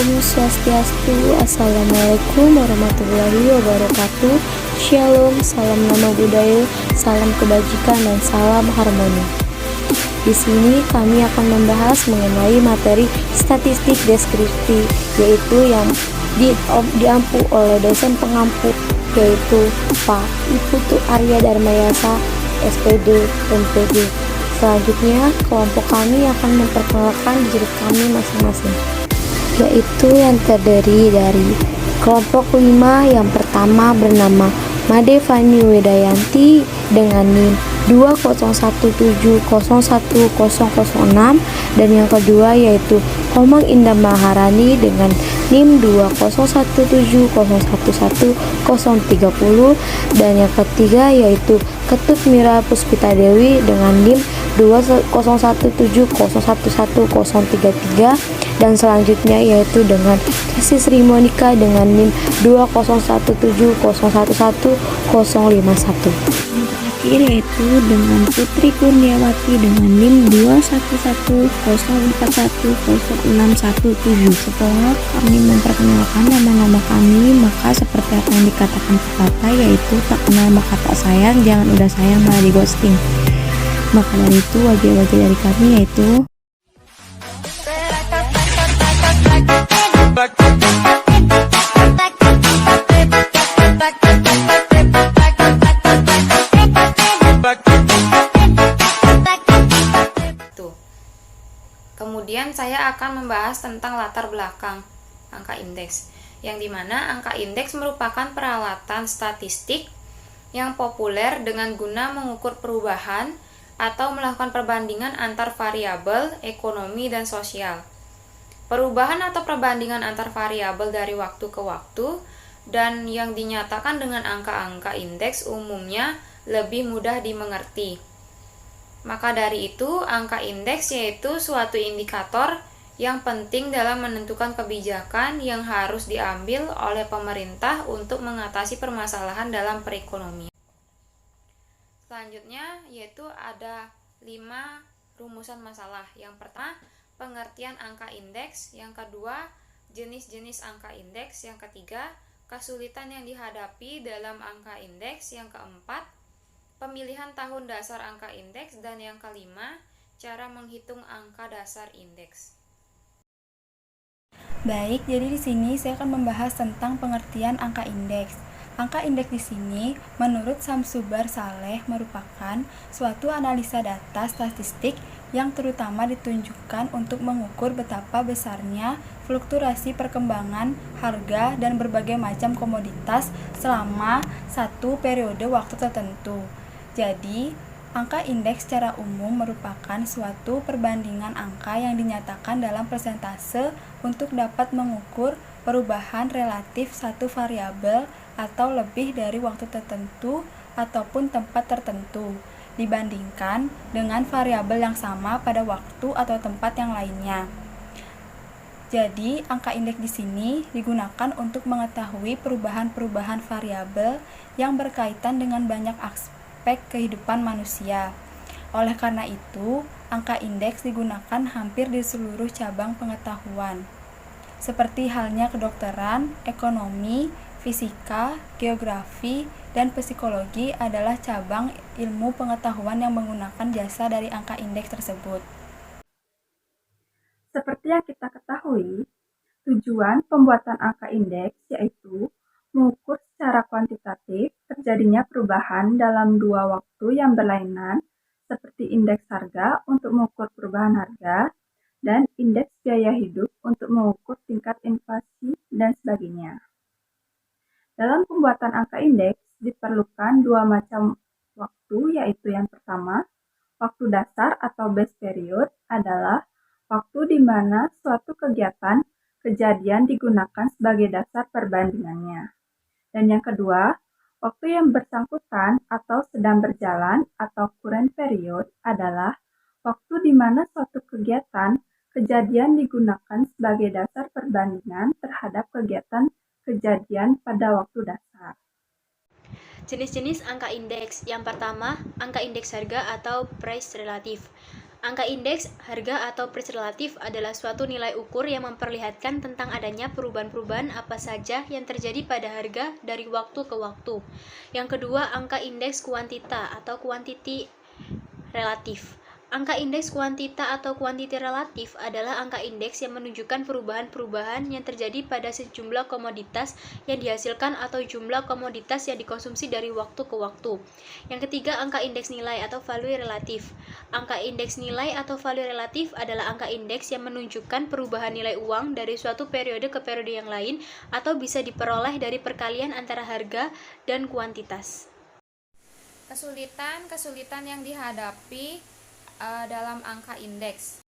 Namo Swastiastu. Assalamualaikum warahmatullahi wabarakatuh. Shalom, salam nama budaya, salam kebajikan dan salam harmoni. Di sini kami akan membahas mengenai materi statistik deskripsi, yaitu yang diampu oleh dosen pengampu, yaitu Pak Iputu Arya Dharmayasa, SPD, MPD. Selanjutnya, kelompok kami akan memperkenalkan diri kami masing-masing, yaitu yang terdiri dari kelompok 5. Yang pertama bernama Made Fani Wedayanti dengan NIM 201701006, dan yang kedua yaitu Komang Indah Maharani dengan NIM 20170111030, dan yang ketiga yaitu Ketut Mira Puspita Dewi dengan NIM 20170111033, dan selanjutnya yaitu dengan Kasih Sri Monika dengan NIM 20170111051. Terakhir yaitu dengan Putri Kurniawati dengan NIM 21104106117. Setelah kami memperkenalkan nama-nama kami, maka seperti apa yang dikatakan pepatah, yaitu tak kenal maka tak sayang, jangan udah sayang malah di ghosting. Maka dari itu wajib-wajib dari kami yaitu Kemudian saya akan membahas tentang latar belakang angka indeks, yang dimana angka indeks merupakan peralatan statistik yang populer dengan guna mengukur perubahan atau melakukan perbandingan antar variabel ekonomi dan sosial. Perubahan atau perbandingan antar variabel dari waktu ke waktu dan yang dinyatakan dengan angka-angka indeks umumnya lebih mudah dimengerti. Maka dari itu, angka indeks yaitu suatu indikator yang penting dalam menentukan kebijakan yang harus diambil oleh pemerintah untuk mengatasi permasalahan dalam perekonomian. Selanjutnya yaitu ada 5 rumusan masalah. Yang pertama, pengertian angka indeks. Yang kedua, jenis-jenis angka indeks. Yang ketiga, kesulitan yang dihadapi dalam angka indeks. Yang keempat, pemilihan tahun dasar angka indeks, dan yang kelima, cara menghitung angka dasar indeks. Baik, jadi di sini saya akan membahas tentang pengertian angka indeks. Angka indeks di sini menurut Samsubar Saleh merupakan suatu analisa data statistik yang terutama ditunjukkan untuk mengukur betapa besarnya fluktuasi perkembangan harga dan berbagai macam komoditas selama satu periode waktu tertentu. Jadi, angka indeks secara umum merupakan suatu perbandingan angka yang dinyatakan dalam persentase untuk dapat mengukur perubahan relatif satu variabel atau lebih dari waktu tertentu ataupun tempat tertentu dibandingkan dengan variabel yang sama pada waktu atau tempat yang lainnya. Jadi, angka indeks di sini digunakan untuk mengetahui perubahan-perubahan variabel yang berkaitan dengan banyak aspek kehidupan manusia. Oleh karena itu, angka indeks digunakan hampir di seluruh cabang pengetahuan, seperti halnya kedokteran, ekonomi, fisika, geografi, dan psikologi adalah cabang ilmu pengetahuan yang menggunakan jasa dari angka indeks tersebut. Seperti yang kita ketahui, tujuan pembuatan angka indeks yaitu mengukur secara kuantitatif terjadinya perubahan dalam dua waktu yang berlainan, seperti indeks harga untuk mengukur perubahan harga dan indeks biaya hidup untuk mengukur tingkat inflasi dan sebagainya. Dalam pembuatan angka indeks diperlukan dua macam waktu, yaitu yang pertama, waktu dasar atau base period adalah waktu di mana suatu kegiatan kejadian digunakan sebagai dasar perbandingannya. Dan yang kedua, waktu yang bersangkutan atau sedang berjalan atau current period adalah waktu di mana suatu kegiatan kejadian digunakan sebagai dasar perbandingan terhadap kegiatan kejadian pada waktu dasar. Jenis-jenis angka indeks. Yang pertama, angka indeks harga atau price relative. Angka indeks harga atau price relatif adalah suatu nilai ukur yang memperlihatkan tentang adanya perubahan-perubahan apa saja yang terjadi pada harga dari waktu ke waktu. Yang kedua, angka indeks kuantita atau quantity relatif. Angka indeks kuantita atau quantity relatif adalah angka indeks yang menunjukkan perubahan-perubahan yang terjadi pada sejumlah komoditas yang dihasilkan atau jumlah komoditas yang dikonsumsi dari waktu ke waktu. Yang ketiga, angka indeks nilai atau value relatif. Angka indeks nilai atau value relatif adalah angka indeks yang menunjukkan perubahan nilai uang dari suatu periode ke periode yang lain atau bisa diperoleh dari perkalian antara harga dan kuantitas. Kesulitan yang dihadapi dalam angka indeks.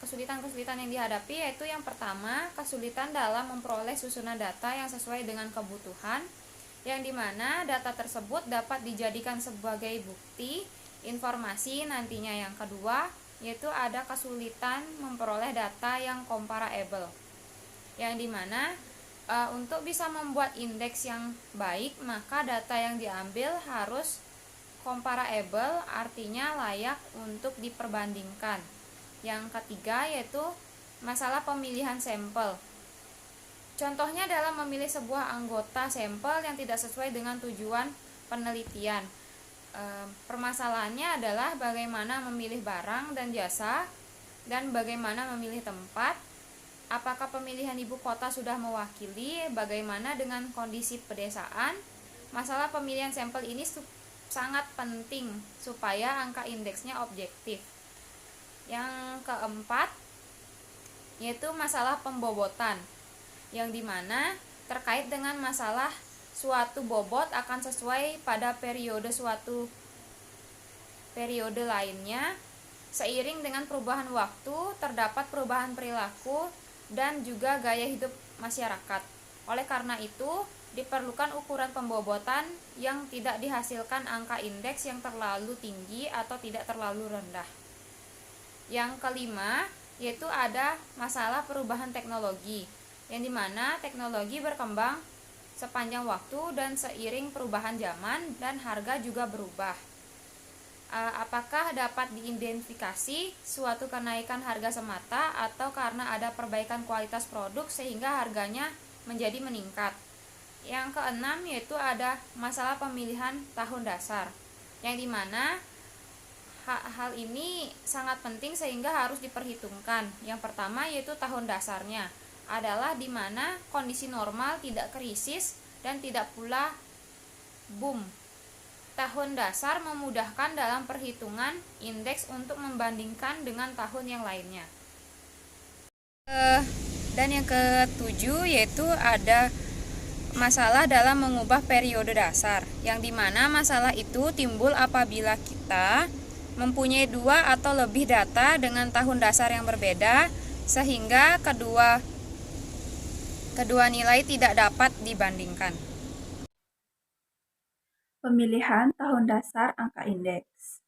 Kesulitan-kesulitan yang dihadapi yaitu yang pertama, kesulitan dalam memperoleh susunan data yang sesuai dengan kebutuhan, yang dimana data tersebut dapat dijadikan sebagai bukti informasi nantinya. Yang kedua, yaitu ada kesulitan memperoleh data yang comparable, yang dimana untuk bisa membuat indeks yang baik, maka data yang diambil harus comparable, artinya layak untuk diperbandingkan. Yang ketiga yaitu masalah pemilihan sampel. Contohnya dalam memilih sebuah anggota sampel yang tidak sesuai dengan tujuan penelitian. Permasalahannya adalah bagaimana memilih barang dan jasa dan bagaimana memilih tempat. Apakah pemilihan ibu kota sudah mewakili? Bagaimana dengan kondisi pedesaan? Masalah pemilihan sampel ini sangat penting supaya angka indeksnya objektif. Yang keempat yaitu masalah pembobotan, yang dimana terkait dengan masalah suatu bobot akan sesuai pada suatu periode lainnya. Seiring dengan perubahan waktu, terdapat perubahan perilaku dan juga gaya hidup masyarakat. Oleh karena itu, diperlukan ukuran pembobotan yang tidak dihasilkan angka indeks yang terlalu tinggi atau tidak terlalu rendah. Yang kelima, yaitu ada masalah perubahan teknologi, yang dimana teknologi berkembang sepanjang waktu dan seiring perubahan zaman dan harga juga berubah. Apakah dapat diidentifikasi suatu kenaikan harga semata atau karena ada perbaikan kualitas produk sehingga harganya menjadi meningkat? Yang keenam yaitu ada masalah pemilihan tahun dasar, yang dimana hal ini sangat penting sehingga harus diperhitungkan. Yang pertama yaitu tahun dasarnya adalah dimana kondisi normal, tidak krisis dan tidak pula boom. Tahun dasar memudahkan dalam perhitungan indeks untuk membandingkan dengan tahun yang lainnya. Dan yang ketujuh yaitu ada masalah dalam mengubah periode dasar, yang dimana masalah itu timbul apabila kita mempunyai dua atau lebih data dengan tahun dasar yang berbeda, sehingga kedua nilai tidak dapat dibandingkan. Pemilihan tahun dasar angka indeks.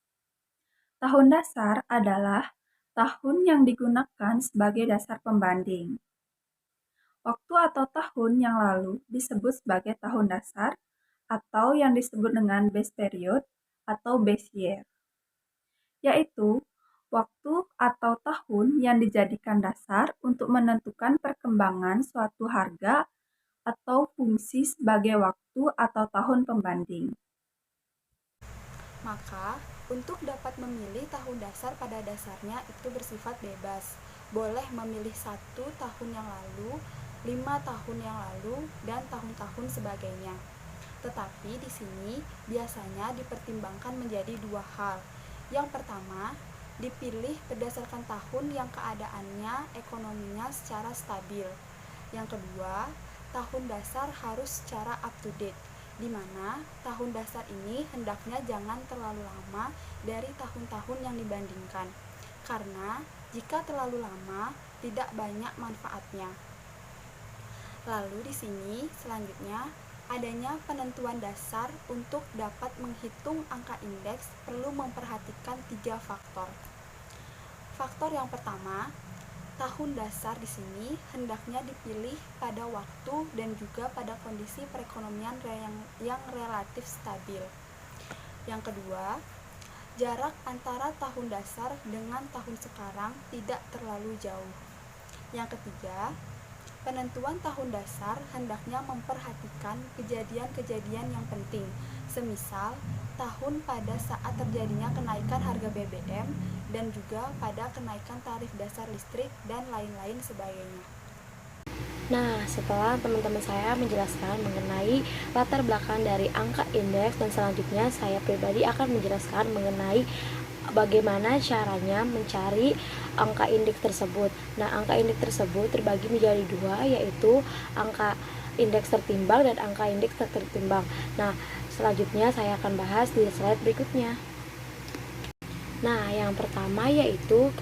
Tahun dasar adalah tahun yang digunakan sebagai dasar pembanding. Waktu atau tahun yang lalu disebut sebagai tahun dasar atau yang disebut dengan base period atau base year, yaitu waktu atau tahun yang dijadikan dasar untuk menentukan perkembangan suatu harga atau fungsi sebagai waktu atau tahun pembanding. Maka, untuk dapat memilih tahun dasar pada dasarnya itu bersifat bebas. Boleh memilih 1 tahun yang lalu, 5 tahun yang lalu, dan tahun-tahun sebagainya. Tetapi di sini biasanya dipertimbangkan menjadi 2 hal. Yang pertama, dipilih berdasarkan tahun yang keadaannya ekonominya secara stabil. Yang kedua, tahun dasar harus secara up to date, di mana tahun dasar ini hendaknya jangan terlalu lama dari tahun-tahun yang dibandingkan, karena jika terlalu lama tidak banyak manfaatnya. Lalu di sini selanjutnya adanya penentuan dasar untuk dapat menghitung angka indeks perlu memperhatikan 3 faktor. Faktor yang pertama, tahun dasar di sini hendaknya dipilih pada waktu dan juga pada kondisi perekonomian yang relatif stabil. Yang kedua, Jarak antara tahun dasar dengan tahun sekarang tidak terlalu jauh. Yang ketiga, penentuan tahun dasar hendaknya memperhatikan kejadian-kejadian yang penting, semisal tahun pada saat terjadinya kenaikan harga BBM dan juga pada kenaikan tarif dasar listrik dan lain-lain sebagainya. Nah, setelah teman-teman saya menjelaskan mengenai latar belakang dari angka indeks, dan selanjutnya saya pribadi akan menjelaskan mengenai bagaimana caranya mencari angka indeks tersebut. Nah, angka indeks tersebut terbagi menjadi dua, yaitu angka indeks tertimbang dan angka indeks tak tertimbang. Nah, selanjutnya saya akan bahas di slide berikutnya. Nah, yang pertama yaitu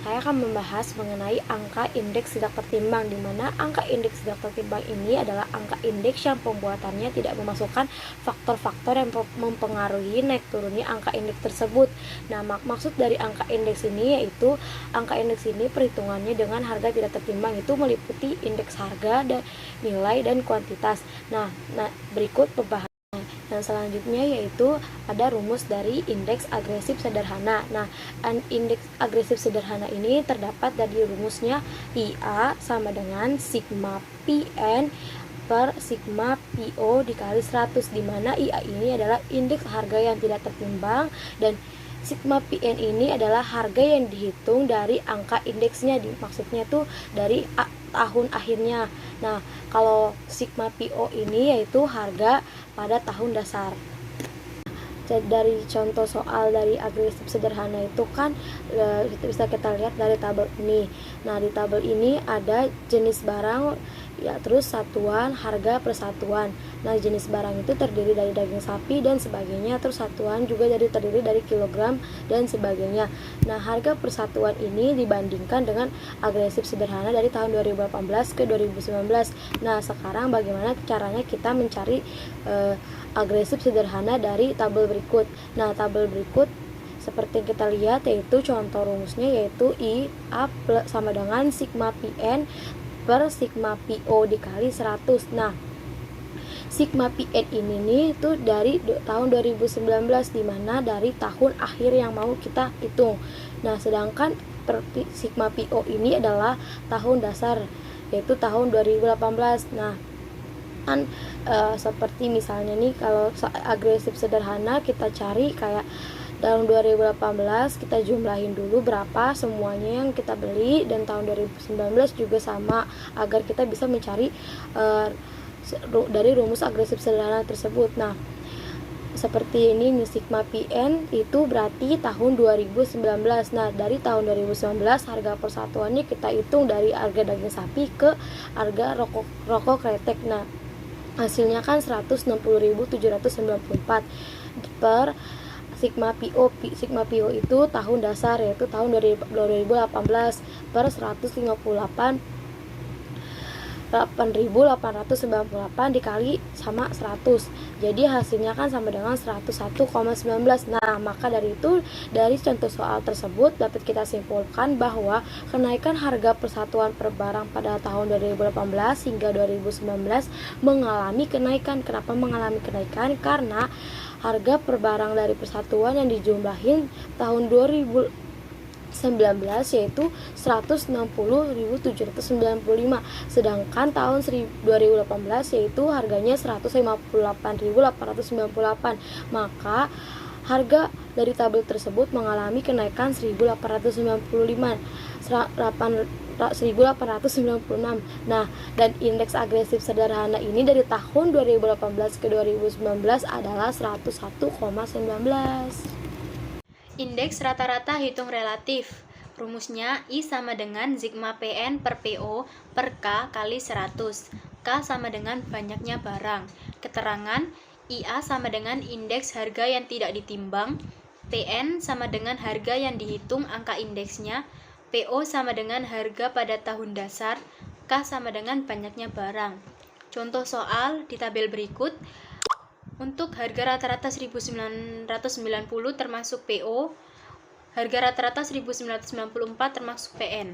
saya akan membahas mengenai angka indeks tidak tertimbang, di mana angka indeks tidak tertimbang ini adalah angka indeks yang pembuatannya tidak memasukkan faktor-faktor yang mempengaruhi naik turunnya angka indeks tersebut. Nah, maksud dari angka indeks ini yaitu angka indeks ini perhitungannya dengan harga tidak tertimbang, itu meliputi indeks harga dan nilai dan kuantitas. Nah, berikut pembahasan. Yang selanjutnya yaitu ada rumus dari indeks agresif sederhana. Nah, indeks agresif sederhana ini terdapat dari rumusnya IA sama dengan sigma PN per sigma PO dikali 100, di mana IA ini adalah indeks harga yang tidak tertimbang dan sigma PN ini adalah harga yang dihitung dari angka indeksnya, maksudnya tuh dari tahun akhirnya. Nah, kalau sigma PO ini yaitu harga pada tahun dasar. Dari contoh soal dari agresif sederhana itu kan bisa kita lihat dari tabel ini. Nah, di tabel ini ada jenis barang, ya, terus satuan, harga per satuan. Nah, jenis barang itu terdiri dari daging sapi dan sebagainya, terus satuan juga terdiri dari kilogram dan sebagainya. Nah, harga per satuan ini dibandingkan dengan agresif sederhana dari tahun 2018 ke 2019. Nah, sekarang bagaimana caranya kita mencari agresif sederhana dari tabel berikut. Nah, tabel berikut seperti yang kita lihat yaitu contoh rumusnya yaitu IA sama dengan sigma PN per sigma PO dikali 100. Nah, sigma PN ini nih itu dari tahun 2019, di mana dari tahun akhir yang mau kita hitung. Nah, sedangkan sigma PO ini adalah tahun dasar yaitu tahun 2018. Nah, kan seperti misalnya nih kalau agresif sederhana kita cari kayak tahun 2018 kita jumlahin dulu berapa semuanya yang kita beli, dan tahun 2019 juga sama agar kita bisa mencari dari rumus agresif sederhana tersebut. Nah, seperti ini nih, sigma PN itu berarti tahun 2019. Nah, dari tahun 2019 harga persatuannya kita hitung dari harga daging sapi ke harga rokok kretek. Nah, hasilnya kan 160.794 per sigma PO. Sigma PO itu tahun dasar yaitu tahun 2018 per 8.898 dikali sama 100. Jadi hasilnya kan sama dengan 101,19. Nah, maka dari itu dari contoh soal tersebut dapat kita simpulkan bahwa kenaikan harga persatuan per barang pada tahun 2018 hingga 2019 mengalami kenaikan. Kenapa mengalami kenaikan? Karena harga per barang dari persatuan yang dijumlahin tahun 2019 yaitu 160.795, sedangkan tahun 2018 yaitu harganya 158.898. Maka harga dari tabel tersebut mengalami kenaikan 1.896. Nah, dan indeks agresif sederhana ini dari tahun 2018 ke 2019 adalah 101,19. Indeks rata-rata hitung relatif. Rumusnya I sama dengan sigma PN per PO per K kali 100. K sama dengan banyaknya barang. Keterangan IA sama dengan indeks harga yang tidak ditimbang. PN sama dengan harga yang dihitung angka indeksnya. PO sama dengan harga pada tahun dasar. K sama dengan banyaknya barang. Contoh soal di tabel berikut. Untuk harga rata-rata 1990 termasuk PO, harga rata-rata 1994 termasuk PN.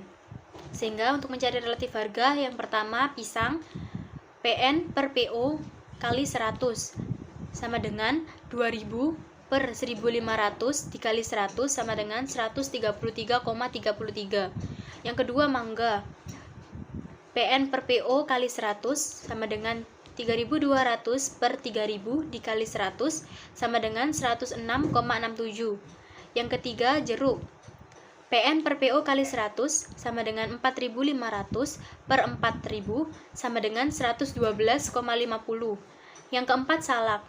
Sehingga untuk mencari relatif harga, yang pertama pisang PN per PO kali 100 sama dengan 2000 per 1500 dikali 100 sama dengan 133,33. Yang kedua mangga, PN per PO kali 100 sama dengan 3200 per 3000 dikali 100 sama dengan 106,67. Yang ketiga jeruk, PN per PO kali 100 sama dengan 4500 per 4000 sama dengan 112,50. Yang keempat salak,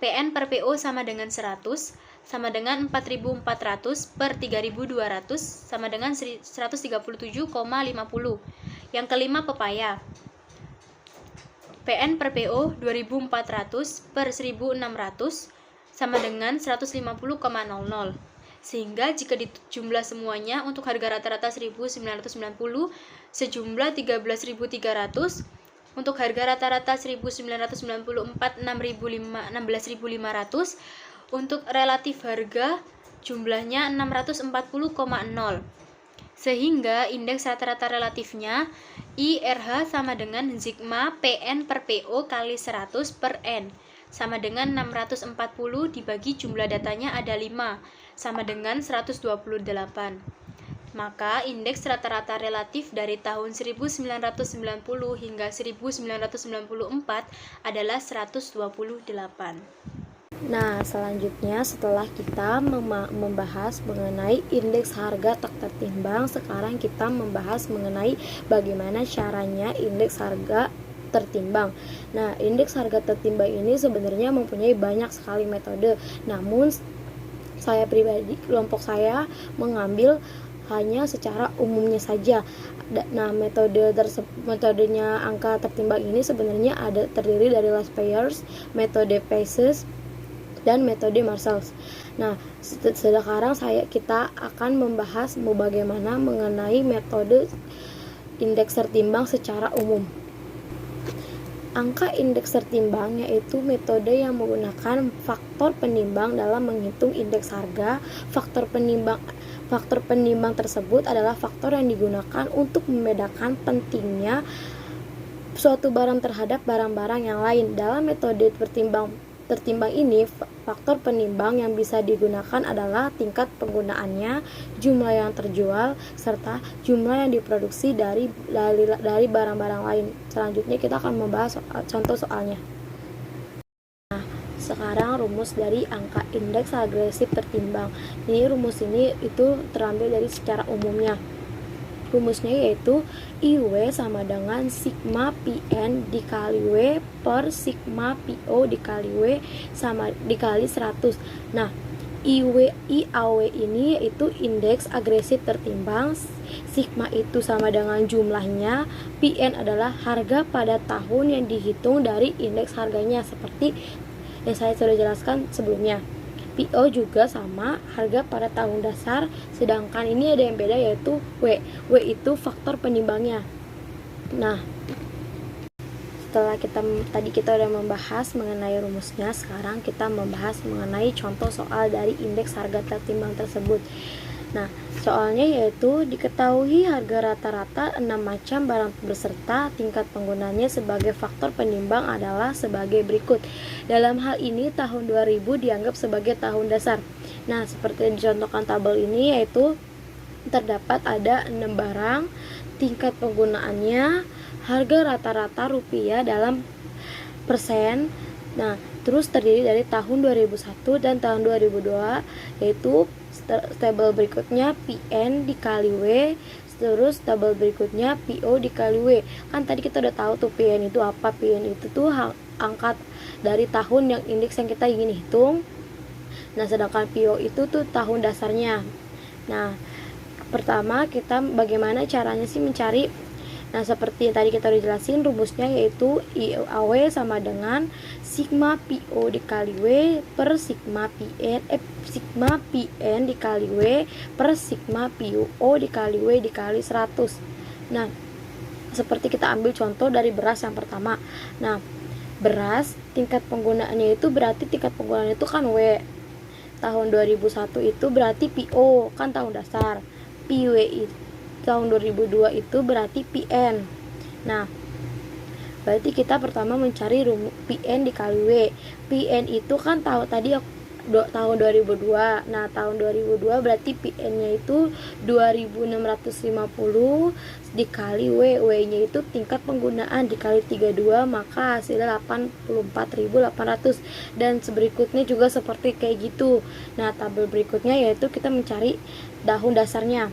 PN per PO sama dengan 100 sama dengan 4400 per 3200 sama dengan 137,50. Yang kelima pepaya, PN per PO 2400 per 1600 sama dengan 150,00. Sehingga jika dijumlah semuanya untuk harga rata-rata 1990 sejumlah 13.300, untuk harga rata-rata 1994 16.500, untuk relatif harga jumlahnya 640,0. Sehingga indeks rata-rata relatifnya IRH sama dengan sigma PN per PO kali 100 per N sama dengan 640 dibagi jumlah datanya ada 5 sama dengan 128. Maka indeks rata-rata relatif dari tahun 1990 hingga 1994 adalah 128. Nah, selanjutnya setelah kita membahas mengenai indeks harga tak tertimbang, sekarang kita membahas mengenai bagaimana caranya indeks harga tertimbang. Nah, indeks harga tertimbang ini sebenarnya mempunyai banyak sekali metode. Namun saya pribadi, kelompok saya mengambil hanya secara umumnya saja. Nah, metodenya angka tertimbang ini sebenarnya terdiri dari Laspeyres, metode Paces, dan metode Marshall. Nah, sekarang kita akan membahas bagaimana mengenai metode indeks tertimbang secara umum. Angka indeks tertimbang yaitu metode yang menggunakan faktor penimbang dalam menghitung indeks harga. Faktor penimbang tersebut adalah faktor yang digunakan untuk membedakan pentingnya suatu barang terhadap barang-barang yang lain. Dalam metode tertimbang ini, faktor penimbang yang bisa digunakan adalah tingkat penggunaannya, jumlah yang terjual, serta jumlah yang diproduksi dari barang-barang lain. Selanjutnya kita akan membahas contoh soalnya. Nah, sekarang rumus dari angka indeks agresif tertimbang. Rumus ini itu terambil dari secara umumnya. Rumusnya yaitu IW sama dengan sigma PN dikali W per sigma PO dikali W sama dikali 100. Nah, IAW ini yaitu indeks agresif tertimbang. Sigma itu sama dengan jumlahnya, PN adalah harga pada tahun yang dihitung dari indeks harganya seperti yang saya sudah jelaskan sebelumnya. PO juga sama, harga pada tahun dasar, sedangkan ini ada yang beda yaitu W itu faktor penimbangnya. Nah, setelah kita udah membahas mengenai rumusnya, sekarang kita membahas mengenai contoh soal dari indeks harga tertimbang tersebut. Nah, soalnya yaitu diketahui harga rata-rata 6 macam barang beserta tingkat penggunanya sebagai faktor penimbang adalah sebagai berikut. Dalam hal ini tahun 2000 dianggap sebagai tahun dasar. Nah, seperti dicontohkan tabel ini yaitu terdapat ada 6 barang, tingkat penggunaannya, harga rata-rata rupiah dalam persen. Nah, terus terdiri dari tahun 2001 dan tahun 2002, yaitu tabel berikutnya PN dikali W, terus tabel berikutnya PO dikali W. Kan tadi kita udah tahu tuh PN itu apa. PN itu tuh angka dari tahun yang indeks yang kita ingin hitung. Nah, sedangkan PO itu tuh tahun dasarnya. Nah, pertama kita bagaimana caranya sih mencari. Nah, seperti yang tadi kita udah jelasin, rumusnya yaitu IAW sama dengan sigma PO dikali W per sigma PN dikali W per sigma PO dikali W dikali 100. Nah, seperti kita ambil contoh dari beras yang pertama. Nah, beras tingkat penggunaannya itu berarti tingkat penggunaan itu kan W. Tahun 2001 itu berarti PO, kan tahun dasar. PW itu tahun 2002 itu berarti PN. Nah, berarti kita pertama mencari rumus PN dikali W. PN itu kan tahu tadi tahun 2002. Nah, tahun 2002 berarti PN-nya itu 2650 dikali W-nya itu tingkat penggunaan dikali 32, maka hasilnya 84.800. Dan berikutnya juga seperti kayak gitu. Nah, tabel berikutnya yaitu kita mencari tahun dasarnya.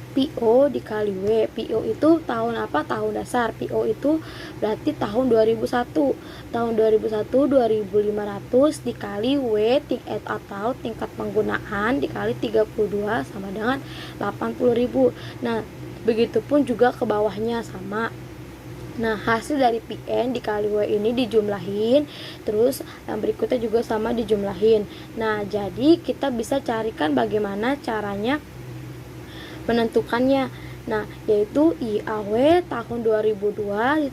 PO dikali W. PO itu tahun apa? Tahun dasar. PO itu berarti tahun 2001. Tahun 2001 2500 dikali W atau tingkat penggunaan dikali 32 sama dengan 80.000. Nah, begitupun juga ke bawahnya sama. Nah, hasil dari PN dikali W ini dijumlahin, terus yang berikutnya juga sama dijumlahin. Nah, jadi kita bisa carikan bagaimana caranya menentukannya. Nah, yaitu IAW tahun 2002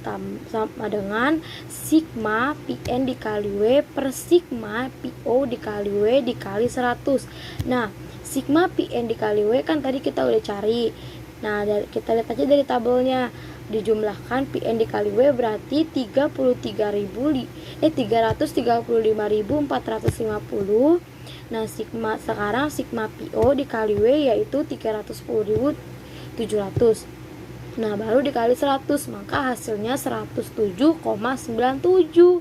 sama dengan sigma PN dikali W per sigma PO dikali W dikali 100. Nah, sigma PN dikali W kan tadi kita udah cari. Nah, kita lihat aja dari tabelnya. Dijumlahkan PN dikali W berarti 335.450. Nah, sekarang sigma PO dikali W yaitu 310.700. Nah, baru dikali 100, maka hasilnya 107,97.